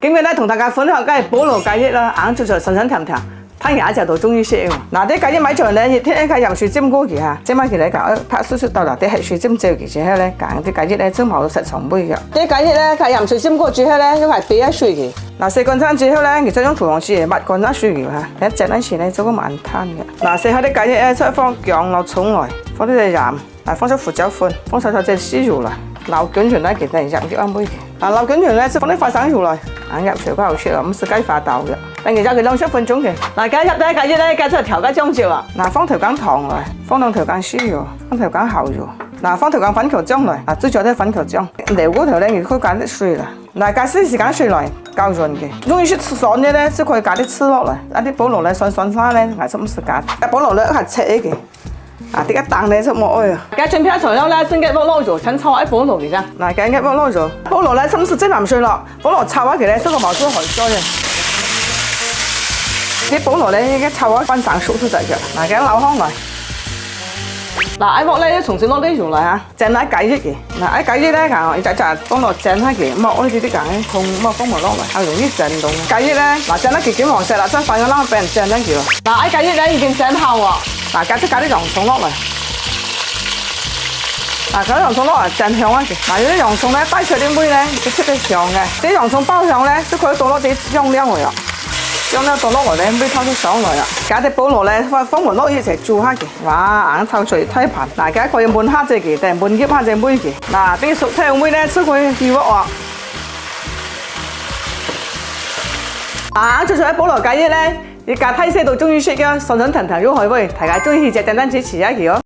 今日咧同大家分享嘅係菠蘿雞翼啦，硬脆脆、順順甜甜，睇下一隻就終於識喎。嗱啲雞翼買出嚟咧，熱天咧佢鹽水浸過佢嚇，即係佢嚟講拍少少豆嗱啲係水浸照佢之後咧，揀啲雞翼咧蒸冇食重杯嘅。啲雞翼咧佢鹽水浸過之後咧，因為比較水嘅。嗱食乾餐之後咧，其實用廚房紙抹乾咗水嘅嚇，一隻嗰時咧做個慢攤嘅。嗱食下啲雞翼咧，再放薑落葱來，放啲鹽，嗱放咗胡椒粉，放晒隻豉油啦。撈捲完咧，其實係入啲一杯嘅。嗱撈捲完咧，先放啲花生油來，硬入水瓜好出啦，唔是雞花豆嘅。等然之後佢2-3分鐘嘅。嗱，加入咧，加入咧，加出調嘅醬料啊。嗱，放條羹糖來，放2條羹豉油，放條羹蠔油。嗱，放條羹粉球醬來，嗱，追咗啲粉球醬。料嗰頭咧，你可以加啲水啦。嗱，加少時間水來，夠潤嘅。中意食爽嘅咧，先可以加啲刺落嚟。一啲菠蘿咧，酸酸咧，係唔是加。菠蘿咧係切嘅。啊！啲一蛋咧出冇愛啊！而家準備材料咧，先嘅菠蘿咗，先炒一菠蘿嘅啫。嗱，嘅菠蘿咗，菠蘿咧，深色即淋水落，菠蘿炒下佢咧，先個毛椒海椒嘅。啲菠蘿咧，而家炒下翻生熟出嚟嘅。嗱，嘅撈香嚟。嗱，一鑊咧，重新攞啲油嚟嚇，整下雞翼嘅。嗱，啲雞翼咧，我一隻放落整下嘅，咁啊，我呢啲啲梗同咁啊，放埋落嚟，係容易整到。雞翼咧，嗱，整得幾金黃色啦，真快咁啦，俾人整得住。嗱，啲雞翼咧已經整好喎。嗱，加啲洋葱落嚟，嗱，加啲洋葱落嚟整香一嘅。嗱，啲洋葱咧擺出啲味咧，佢出啲香嘅。啲洋葱爆香咧，都可以倒落啲醬料嚟啦。醬料倒落嚟咧，味透都上來啦。加啲菠蘿咧，放埋落一齊煮下嘅。哇，硬透脆睇盤。嗱，而家可以燜下隻嘅，定燜醃下隻妹嘅。嗱，啲熟香味咧，出去調鑊。硬脆脆啲菠蘿雞翼咧。而家睇色度終於識嘅，順順騰騰喐開胃，大家中意食簡單支持一期哦。